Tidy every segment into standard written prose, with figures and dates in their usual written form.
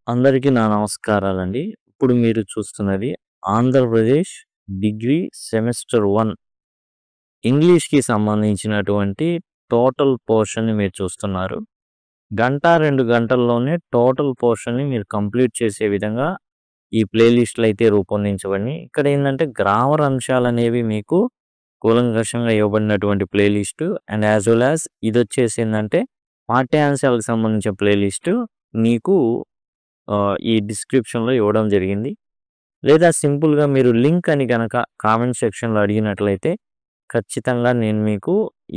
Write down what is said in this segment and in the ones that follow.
అందరికీ నా నమస్కారాలండి. ఇప్పుడు మీరు చూస్తున్నది ఆంధ్రప్రదేశ్ డిగ్రీ సెమిస్టర్ 1 ఇంగ్లీష్‌కి సంబంధించినటువంటి టోటల్ పోర్షన్‌ని మీరు చూస్తున్నారు. గంట, 2 గంటల్లోనే టోటల్ పోర్షన్‌ని మీరు కంప్లీట్ చేసే విధంగా ఈ ప్లే లిస్ట్‌లయితే రూపొందించబడినాయి. ఇక్కడేందంటే గ్రామర్ అంశాలనేవి మీకు కూలంకషంగా ఇవ్వబడినటువంటి playlist and as well as ఇదొచ్చేసిందంటే పాఠ్యాంశాలకు సంబంధించిన ప్లే లిస్టు మీకు ఈ డిస్క్రిప్షన్‌లో ఇవ్వడం జరిగింది. లేదా సింపుల్‌గా మీరు లింక్ అని గనక కామెంట్ సెక్షన్‌లో అడిగినట్లయితే ఖచ్చితంగా నేను మీకు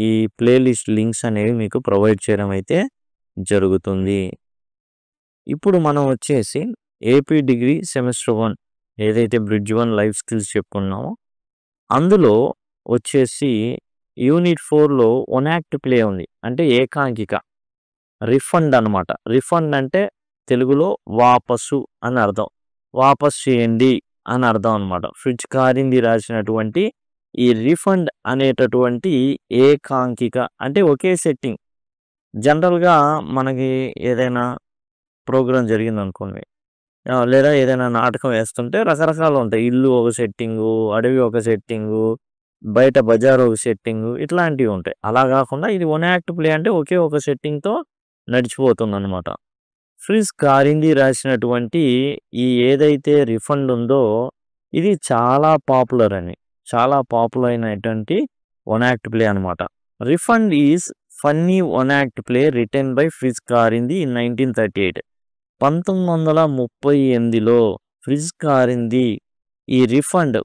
ఈ ప్లే లిస్ట్ లింక్స్ అనేవి మీకు ప్రొవైడ్ చేయడం అయితే జరుగుతుంది. ఇప్పుడు మనం వచ్చేసి ఏపీ డిగ్రీ సెమిస్టర్ 1 ఏదైతే బ్రిడ్జ్ 1 లైఫ్ స్కిల్స్ చెప్పుకున్నామో అందులో వచ్చేసి యూనిట్ 4లో వన్ యాక్ట్ ప్లే ఉంది. అంటే ఏకాంకిక. రిఫండ్ అనమాట. రిఫండ్ అంటే తెలుగులో వాపసు అని అర్థం. వాపస్ చేయండి అని అర్థం అనమాట. ఫ్రిడ్జ్ కారింది రాసినటువంటి ఈ రిఫండ్ అనేటటువంటి ఏకాంకిక అంటే ఒకే సెట్టింగ్. జనరల్‌గా మనకి ఏదైనా ప్రోగ్రామ్ జరిగిందనుకోండి. లేదా ఏదైనా నాటకం వేస్తుంటే రకరకాలు ఉంటాయి. ఇల్లు ఒక సెట్టింగు, అడవి ఒక సెట్టింగు, బయట బజార్ ఒక సెట్టింగు ఇట్లాంటివి ఉంటాయి. అలా కాకుండా ఇది వన్ యాక్ట్ ప్లే అంటే ఒకే ఒక సెట్టింగ్‌తో నడిచిపోతుందనమాట. ఫ్రిజ్ కారింది రాసినటువంటి ఈ ఏదైతే రిఫండ్ ఉందో ఇది చాలా పాపులర్ అయినటువంటి వన్ యాక్ట్ ప్లే అనమాట. Refund is funny one act play written by Fritz Karinthy in 1938. 1938లో ఫ్రిజ్ కారింది ఈ రిఫండ్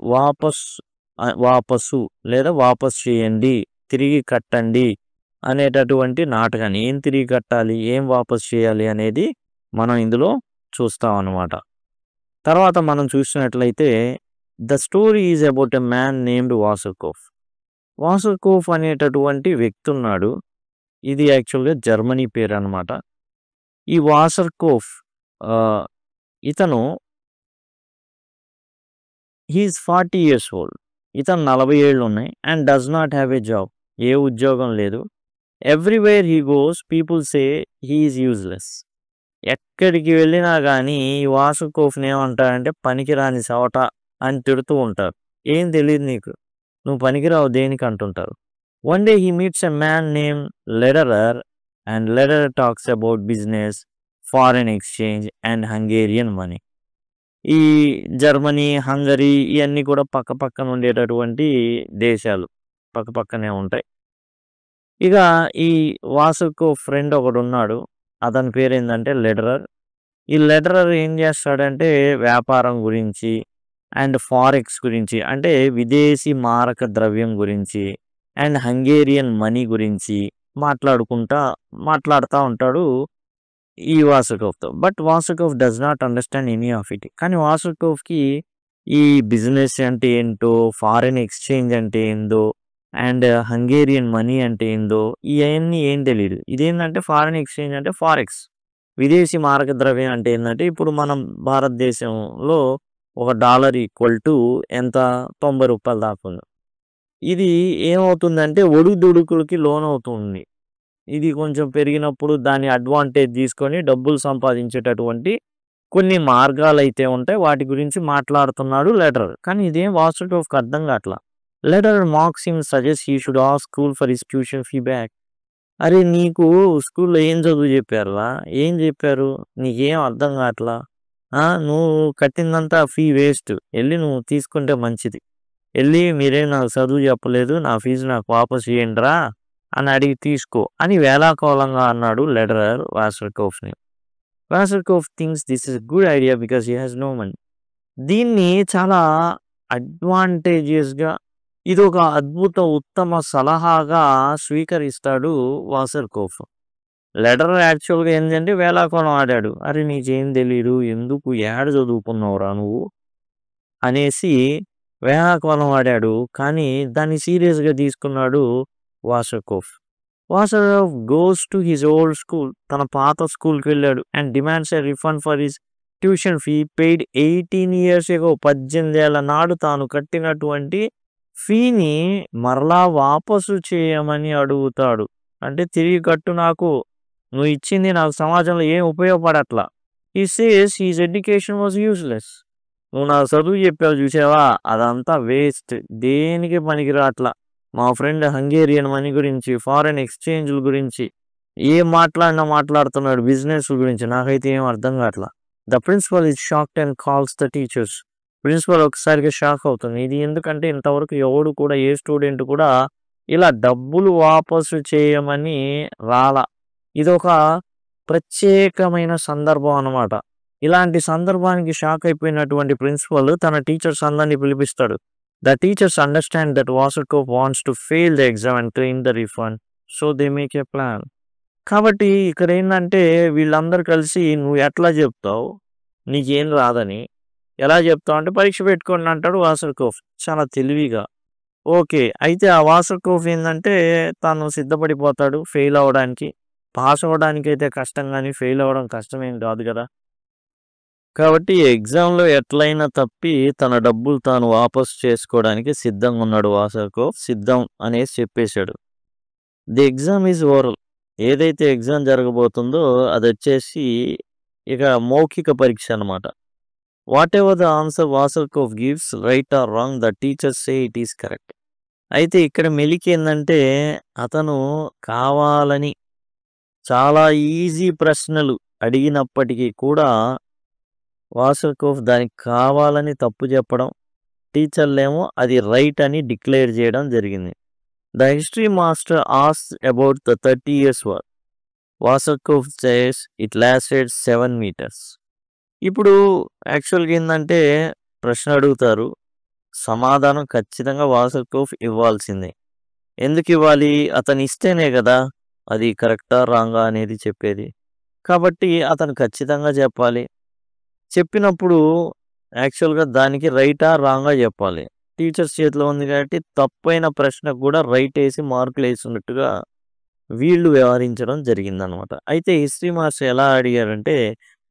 వాపసు లేదా వాపస్ చేయండి, తిరిగి కట్టండి అనేటటువంటి నాటకాన్ని ఏం తిరిగి కట్టాలి, ఏం వాపస్ చేయాలి అనేది మనం ఇందులో చూస్తాం అన్నమాట. తర్వాత మనం చూసినట్లయితే the story is about a man named Wasserkopf. Wasserkopf అనేటటువంటి వ్యక్తి ఉన్నాడు. ఇది యాక్చువల్గా జర్మనీ పేరు అనమాట. ఈ వాసర్కోఫ్ ఇతను హీఈస్ 40 years old. ఇతను 40 ఏళ్ళు ఉన్నాయి and does not have a job. ఏ ఉద్యోగం లేదు. Everywhere he goes people say he is useless. ఎక్కడికి వెళ్ళినా కానీ ఈ వాసుకోఫ్ని ఏమంటారంటే పనికిరాని సవట అని తిడుతూ ఉంటారు. ఏం తెలియదు నీకు, నువ్వు పనికిరావు దేనికి అంటుంటారు. One day he meets a man name Lederer and Lederer talks about business, foreign exchange and Hungarian money. ఈ జర్మనీ, హంగరీ ఇవన్నీ కూడా పక్క పక్కన ఉండేటటువంటి దేశాలు పక్క పక్కనే ఉంటాయి. ఇక ఈ వాసుకు ఫ్రెండ్ ఒకడు ఉన్నాడు. అతని పేరు ఏంటంటే లెడరర్. ఈ లెడరర్ ఏం చేస్తాడంటే వ్యాపారం గురించి అండ్ ఫారెక్స్ గురించి అంటే విదేశీ మారక ద్రవ్యం గురించి అండ్ హంగేరియన్ మనీ గురించి మాట్లాడుతూ ఉంటాడు ఈ వాసుకోఫ్తో. But Wasserkopf does not understand any of it. కానీ వాసుకోఫ్కి ఈ బిజినెస్ అంటే ఏంటో, ఫారెన్ ఎక్స్చేంజ్ అంటే ఏందో అండ్ హంగేరియన్ మనీ అంటే ఏందో ఇవన్నీ ఏం తెలియదు. ఇదేంటంటే ఫారెన్ ఎక్స్చేంజ్ అంటే ఫారెక్స్, విదేశీ మారక ద్రవ్యం అంటే ఏంటంటే ఇప్పుడు మనం భారతదేశంలో $1 ఈక్వల్ ఎంత 90 రూపాయలు దాకా ఉంది. ఇది ఏమవుతుందంటే ఒడిదుడుకులకి లోనవుతుంది. ఇది కొంచెం పెరిగినప్పుడు దాని అడ్వాంటేజ్ తీసుకొని డబ్బులు సంపాదించేటటువంటి కొన్ని మార్గాలు అయితే ఉంటాయి. వాటి గురించి మాట్లాడుతున్నాడు లెడరర్. కానీ ఇదేం వాసుకోఫ్కి అర్థం కావట్లా. Lederer marks him suggest he should ask school for his tuition fee back. అరే నీకు స్కూల్లో ఏం చదువు చెప్పారురా, ఏం చెప్పారు, నీకేం అర్థం కావట్లా, నువ్వు కట్టిందంతా ఫీ వేస్ట్, వెళ్ళి నువ్వు తీసుకుంటే మంచిది, వెళ్ళి మీరేం నాకు చదువు చెప్పలేదు, నా ఫీజు నాకు వాపస్ చేయండిరా అని అడిగి తీసుకో అని వేలాకోలంగా అన్నాడు లెడరర్ వాసర్కోఫ్ని. Wasserkopf thinks this is good idea because he has no money. దీన్ని చాలా అడ్వాంటేజియస్గా ఇది ఒక అద్భుత ఉత్తమ సలహాగా స్వీకరిస్తాడు వాసర్కోఫ్. లెడరర్ యాక్చువల్గా ఏంటంటే వేలాకోలం ఆడాడు. అరే నీకేం తెలీదు, ఎందుకు ఏడ చదువుకున్నావురా నువ్వు అనేసి వేలాకోలం ఆడాడు. కానీ దాన్ని సీరియస్గా తీసుకున్నాడు వాసర్కోఫ్. Wasserkopf goes to his old school. తన పాత స్కూల్కి వెళ్ళాడు and demands a refund for his tuition fee paid 18 years ago. 18 ఏళ్ల నాడు తాను కట్టినటువంటి ఫీని మరలా వాపసు చేయమని అడుగుతాడు. అంటే తిరిగి కట్టు, నాకు నువ్వు ఇచ్చింది నాకు సమాజంలో ఏం ఉపయోగపడట్లా, he says his education was useless. నువ్వు నాకు చదువు చెప్పావు చూసావా? అదంతా వేస్ట్. దేనికి పనికి రాట్లా. మా ఫ్రెండ్ హంగేరియన్ మనీ గురించి, ఫారెన్ ఎక్స్‌చేంజ్‌ల గురించి ఏం మాట్లాడినా మాట్లాడుతున్నాడు బిజినెస్‌ల గురించి. నాకైతే ఏం అర్థం కాట్లా. The principal is shocked and calls the teachers. Principal ఒక్కసారిగా షాక్ అవుతుంది. ఇది ఎందుకంటే ఇంతవరకు ఎవడు కూడా ఏ స్టూడెంట్ కూడా ఇలా డబ్బులు వాపసు చేయమని రాలా. ఇదొక ప్రత్యేకమైన సందర్భం అన్నమాట. ఇలాంటి సందర్భానికి షాక్ అయిపోయినటువంటి ప్రిన్సిపల్ తన టీచర్స్ అందరిని పిలిపిస్తాడు. The teachers understand that Wasserkopf wants to fail the exam and claim the refund. So they make a plan. కాబట్టి ఇక్కడేందంటే వీళ్ళందరూ కలిసి నువ్వు ఎట్లా చెప్తావు? నీకేం రాదని. ఎలా చెప్తావు అంటే పరీక్ష పెట్టుకోండి అంటాడు వాసర్‌కోవ్ చాలా తెలివిగా. ఓకే. అయితే ఆ వాసర్‌కోవ్ ఏందంటే తను సిద్ధపడిపోతాడు ఫెయిల్ అవ్వడానికి. పాస్ అవ్వడానికైతే కష్టం గానీ ఫెయిల్ అవ్వడం కష్టమేం కాదు గదా! కాబట్టి ఎగ్జామ్‌లో ఎట్లైనా తప్పి తన డబ్బులు తాను వాపసు చేసుకోవడానికి సిద్ధంగా ఉన్నాడు వాసర్‌కోవ్. సిద్ధం అనేసి చెప్పేసాడు. The exam is oral. ఏదైతే ఎగ్జామ్ జరగబోతుందో అదొచ్చేసి ఇక మౌఖిక పరీక్ష అన్నమాట. Whatever the answer Wasserkopf gives right or wrong the teachers say it is correct. అయితే ఇక్కడ మెలికేందంటే అతను కావాలని చాలా ఈజీ ప్రశ్నలు అడిగినప్పటికీ కూడా వాసర్‌కోవ్ దానికి కావాలని తప్పు చెప్పడం, టీచర్లేమో అది రైట్ అని డిక్లేర్ చేయడం జరిగింది. The history master asked about the 30 years war. Wasserkopf says it lasted 7 meters. ఇప్పుడు యాక్చువల్‌గా ఏందంటే ప్రశ్న అడుగుతారు. సమాధానం ఖచ్చితంగా వాసర్‌కోవ్ ఇవ్వాల్సిందే. ఎందుకివ్వాలి? అతను ఇస్తేనే గదా! అది కరెక్టా? రాంగా? అనేది చెప్పేది. కాబట్టి అతను ఖచ్చితంగా చెప్పాలి. చెప్పినప్పుడు యాక్చువల్‌గా దానికి రైటా? రాంగా చెప్పాలి. టీచర్స్ చేతిలో ఉంది కాబట్టి తప్పైన ప్రశ్నకు కూడా రైటేసి మార్కులేసినట్టుగా వీళ్ళు వ్యవహరించడం జరిగిందనమాట. అయితే హిస్టరీ మాస్టర్ ఎలా అడిగారంటే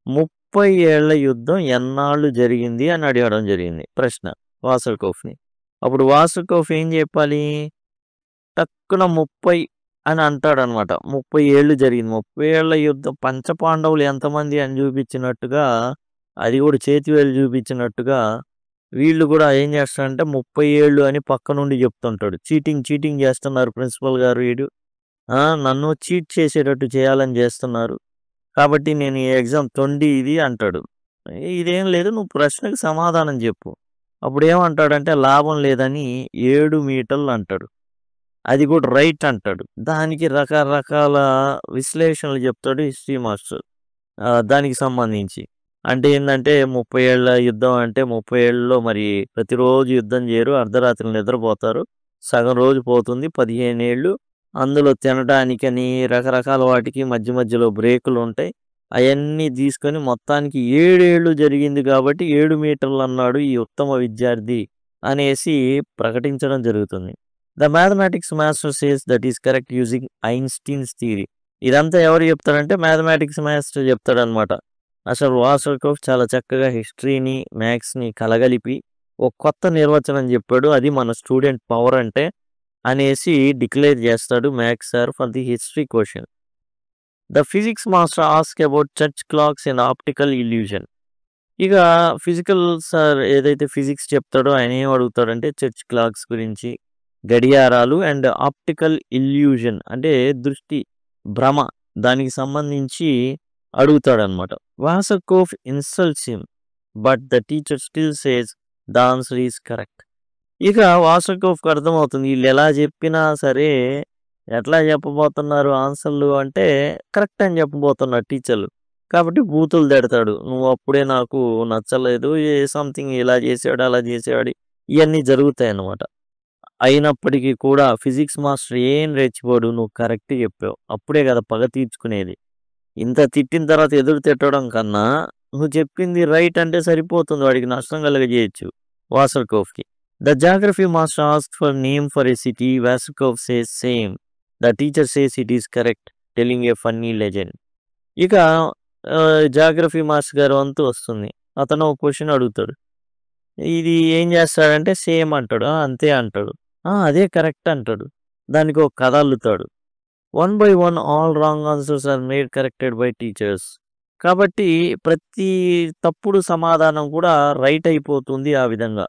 30 ఏళ్ల యుద్ధం ఎన్నాళ్ళు జరిగింది అని అడగడం జరిగింది ప్రశ్న వాసర్‌కోవ్‌ని. అప్పుడు వాసర్‌కోవ్ ఏం చెప్పాలి? టక్కున 30 అని అంటాడనమాట. 30 ఏళ్ళు జరిగింది. 30 ఏళ్ల యుద్ధం పంచపాండవులు ఎంతమంది అని చూపించినట్టుగా, అది కూడా చేతివేలు చూపించినట్టుగా వీళ్ళు కూడా ఏం చేస్తారంటే 30 ఏళ్ళు అని పక్క నుండి చెప్తుంటాడు. చీటింగ్ చేస్తున్నారు ప్రిన్సిపల్ గారు ఈడు. నన్ను చీట్ చేసేటట్టు చేయాలని చేస్తున్నారు. కాబట్టి నేను ఈ ఎగ్జామ్ తొండి ఇది అంటాడు. ఇదేం లేదు నువ్వు ప్రశ్నకు సమాధానం చెప్పు. అప్పుడేమంటాడంటే లాభం లేదని 7 మీటర్లు అంటాడు. అది కూడా రైట్ అంటాడు. దానికి రకరకాల విశ్లేషణలు చెప్తాడు హిస్టరీ మాస్టర్. దానికి సంబంధించి. అంటే ఏందంటే 30 ఏళ్ల యుద్ధం అంటే 30 ఏళ్లలో మరి ప్రతిరోజు యుద్ధం చేయరు. అర్ధరాత్రి నిద్రపోతారు. సగం రోజు పోతుంది. 15 ఏళ్ళు. అందులో తినడానికని రకరకాల వాటికి మధ్యలో బ్రేకులుంటాయి. అయన్నీ తీసుకొని మొత్తానికి 7 ఏళ్ళు జరిగింది కాబట్టి 7 మీటర్లు అన్నాడు ఈ ఉత్తమ విద్యార్థి అనేసి ప్రకటించడం జరుగుతుంది. The mathematics master says that is correct using Einstein's theory. ఇదంతా ఎవరు చెప్తారంటే మ్యాథమెటిక్స్ మాస్టర్ చెప్తాడనమాట. అసలు వాసర్‌కోవ్ చాలా చక్కగా హిస్టరీని, మ్యాథ్స్‌ని కలగలిపి ఒక కొత్త నిర్వచనం చెప్పాడు. అది మన స్టూడెంట్ పవర్ అంటే అనేసి డిక్లేర్ చేస్తాడు maths sir for the history question. The physics master ask about church clocks and optical illusion. ఇక ఫిజికల్ సార్ ఏదైతే ఫిజిక్స్ చెప్తాడో ఆయన ఏం అడుగుతాడంటే చర్చ్ క్లాక్స్ గురించి, గడియారాలు అండ్ ఆప్టికల్ ఇల్యూషన్ అంటే దృష్టి భ్రమ దానికి సంబంధించి అడుగుతాడనమాట. Wasserkopf insults him but the teacher still says the answer is correct. ఇక వాసర్‌కోవ్‌కి అర్థమవుతుంది వీళ్ళు ఎలా చెప్పినా సరే ఎట్లా చెప్పబోతున్నారు ఆన్సర్‌లు అంటే కరెక్ట్ అని చెప్పబోతున్నారు టీచర్లు. కాబట్టి బూతులు తిడతాడు. నువ్వు అప్పుడే నాకు నచ్చలేదు. సంథింగ్ ఇలా చేసాడు, అలా చేసాడు ఇయన్నీ జరుగుతాయన్నమాట. అయినప్పటికీ కూడా ఫిజిక్స్ మాస్టర్ ఏం రెచ్చిపోడు. నువ్వు కరెక్ట్ చెప్పావు. అప్పుడే కదా పగ తీర్చుకునేది. ఇంత తిట్టిన తర్వాత ఎదురు తిట్టడం కన్నా నువ్వు చెప్పింది రైట్ అంటే సరిపోతుంది. వాడికి నష్టం కలుగజేయొచ్చు వాసర్‌కోవ్‌కి. The geography master asked for name for a city. Wasserkopf says same. The teacher says it is correct telling a funny legend. ఇక జాగ్రఫీ మాస్టర్ గారి వంతు వస్తుంది. అతను ఒక క్వెషన్ అడుగుతాడు. ఇది ఏం చేస్తాడంటే సేమ్ అంటాడు. అంతే అంటాడు. అదే కరెక్ట్ అంటాడు. దానికి ఒక కథ అల్లుతాడు. 1 by 1 all wrong answers are made corrected by teachers. కాబట్టి ప్రతి తప్పుడు సమాధానం కూడా రైట్ అయిపోతుంది ఆ విధంగా.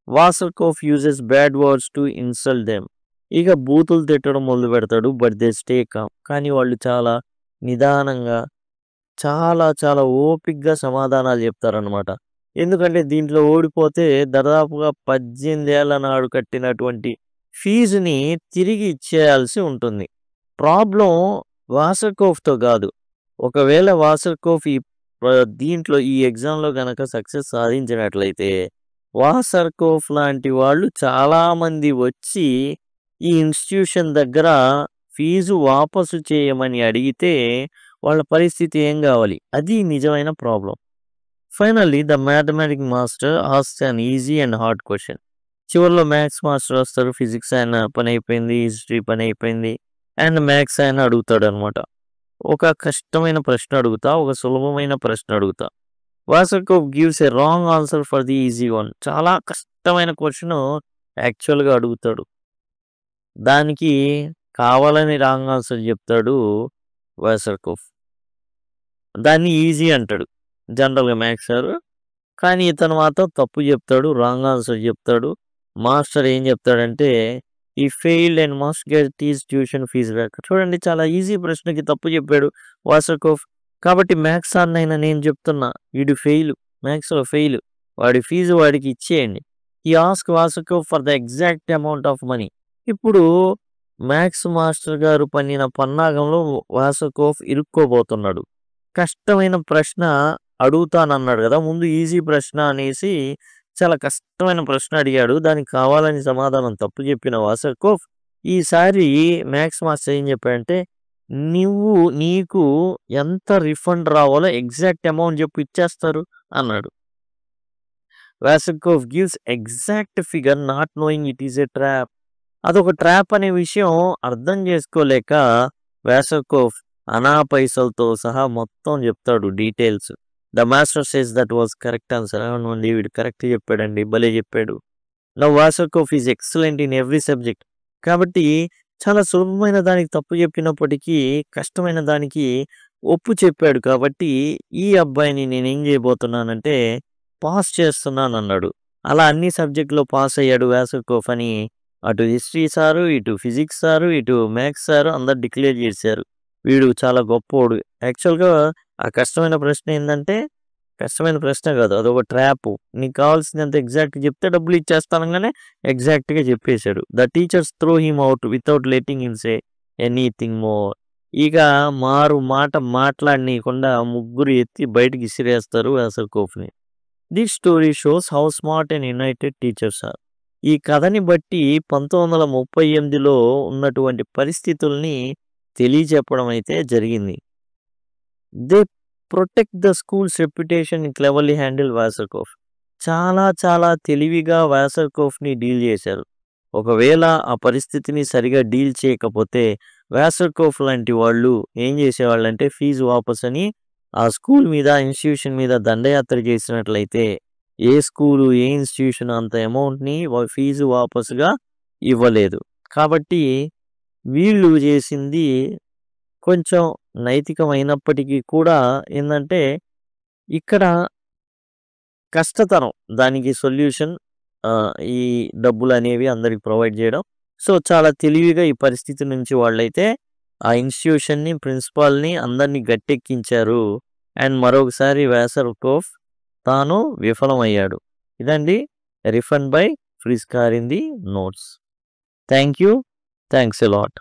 Wasserkopf uses bad words to insult them. ఇక బూతులు తిట్టడం మొదలుపెడతాడు. But they stay calm. కానీ వాళ్ళు చాలా నిదానంగా, చాలా ఓపికగా సమాధానాలు చెప్తారనమాట. ఎందుకంటే దీంట్లో ఓడిపోతే దాదాపుగా 18 ఏళ్ల నాడు కట్టినటువంటి ఫీజుని తిరిగి ఇచ్చేయాల్సి ఉంటుంది. ప్రాబ్లమ్ వాసర్కోఫ్‌తో కాదు. ఒకవేళ వాసర్కోఫ్ దీంట్లో ఈ ఎగ్జామ్‌లో గనక సక్సెస్ సాధించినట్లయితే, వాసర్కోఫ్ లాంటి వాళ్ళు చాలామంది వచ్చి ఈ ఇన్‌స్టిట్యూషన్ దగ్గర ఫీజు వాపసు చేయమని అడిగితే వాళ్ళ పరిస్థితి ఏం కావాలి? అది నిజమైన problem. Finally the mathematic master asks an easy and hard question. చివరిలో మ్యాథ్స్ మాస్టర్ వస్తారు. ఫిజిక్స్ ఆయన పని అయిపోయింది. హిస్టరీ పని అయిపోయింది. అండ్ మ్యాథ్స్ ఆయన అడుగుతాడనమాట. ఒక కష్టమైన ప్రశ్న అడుగుతా, ఒక సులభమైన ప్రశ్న అడుగుతా. Wasserkopf gives a wrong answer for the easy one. చాలా కష్టమైన క్వశ్చన్ యాక్చువల్గా అడుగుతాడు. దానికి కావాలని రాంగ్ ఆన్సర్ చెప్తాడు వాసర్కోఫ్. దాన్ని ఈజీ అంటాడు జనరల్గా మ్యాథ్స్ సార్. కానీ ఇతను మాత్రం తప్పు చెప్తాడు, రాంగ్ ఆన్సర్ చెప్తాడు. మాస్టర్ ఏం చెప్తాడంటే, ఈ failed and must get is tuition fee back. చూడండి, చాలా ఈజీ ప్రశ్నకి తప్పు చెప్పాడు వాసర్కోఫ్. కాబట్టి మ్యాథ్స్ సార్నైనా నేను చెప్తున్నా, వీడు ఫెయిల్, మ్యాథ్స్లో ఫెయిల్, వాడి ఫీజు వాడికి ఇచ్చేయండి. ఈ ask Wasserkopf for the exact amount of money. ఇప్పుడు మ్యాథ్స్ మాస్టర్ గారు పన్నిన పన్నాగంలో వాసర్కోఫ్ ఇరుక్కోబోతున్నాడు. కష్టమైన ప్రశ్న అడుగుతానన్నాడు కదా, ముందు ఈజీ ప్రశ్న అనేసి చాలా కష్టమైన ప్రశ్న అడిగాడు. దానికి కావాలని సమాధానం తప్పు చెప్పిన వాసర్కోఫ్ ఈసారి మ్యాథ్స్ మాస్టర్ ఏం చెప్పాడంటే, నీకు ఎంత రిఫండ్ రావాలో ఎగ్జాక్ట్ అమౌంట్ చెప్పు, ఇచ్చేస్తారు అన్నాడు. Wasserkopf gives exact figure not knowing it is a trap. అదొక ట్రాప్ అనే విషయం అర్థం చేసుకోలేక వాసర్కోఫ్ అనా పైసలతో సహా మొత్తం చెప్తాడు details. The master says that was correct answer. అవునండి, వీడు కరెక్ట్ చెప్పాడండి, భలే చెప్పాడు. Now Wasserkopf is excellent in every subject. కాబట్టి చాలా సులభమైన దానికి తప్పు చెప్పినప్పటికీ కష్టమైన దానికి ఒప్పు చెప్పాడు. కాబట్టి ఈ అబ్బాయిని నేనేం చేయబోతున్నానంటే పాస్ చేస్తున్నాను అన్నాడు. అలా అన్ని సబ్జెక్టులో పాస్ అయ్యాడు వాసర్కోఫ్ అని అటు హిస్టరీ సారు, ఇటు ఫిజిక్స్ సారు, ఇటు మ్యాథ్స్ సారు అందరు డిక్లేర్ చేశారు, వీడు చాలా గొప్పోడు. యాక్చువల్గా ఆ కష్టమైన ప్రశ్న ఏంటంటే, కష్టమైన ప్రశ్న కాదు, అదొక ట్రాప్. నీకు కావాల్సినంత ఎగ్జాక్ట్గా చెప్తే డబ్బులు ఇచ్చేస్తానగానే ఎగ్జాక్ట్గా చెప్పేశాడు. The teachers throw him out without letting him say anything more. ఇక మాట మాట్లాడనీయకుండా ముగ్గురు ఎత్తి బయటికి ఇసిరేస్తారు వాసర్కోఫ్ని. This story shows how smart and united teachers are. ఈ కథని బట్టి 1938లో ఉన్నటువంటి పరిస్థితుల్ని తెలియచెప్పడం అయితే జరిగింది. They protect the school's reputation in cleverly handle Wasserkopf. చాలా తెలివిగా వాసర్కోఫ్ని డీల్ చేశారు. ఒకవేళ ఆ పరిస్థితిని సరిగా డీల్ చేయకపోతే వాసర్కోఫ్ లాంటి వాళ్ళు ఏం చేసేవాళ్ళంటే ఫీజు వాపస్ అని ఆ స్కూల్ మీద, ఇన్స్టిట్యూషన్ మీద దండయాత్ర చేసినట్లయితే ఏ స్కూలు, ఏ ఇన్స్టిట్యూషన్ అంత అమౌంట్ని ఫీజు వాపసుగా ఇవ్వలేదు. కాబట్టి వీళ్ళు చేసింది కొంచెం నైతికమైనప్పటికీ కూడా ఏంటంటే, ఇక్కడ కష్టతరం దానికి సొల్యూషన్ ఈ డబ్బులు అనేవి అందరికి ప్రొవైడ్ చేయడం. సో చాలా తెలివిగా ఈ పరిస్థితి నుంచి వాళ్ళైతే ఆ ఇన్స్టిట్యూషన్ని, ప్రిన్సిపాల్ని అందరినీ గట్టెక్కించారు. అండ్ మరొకసారి వాసర్కోఫ్ తాను విఫలమయ్యాడు. ఇదండి refund by Friskar in the notes. Thank you. Thanks a lot.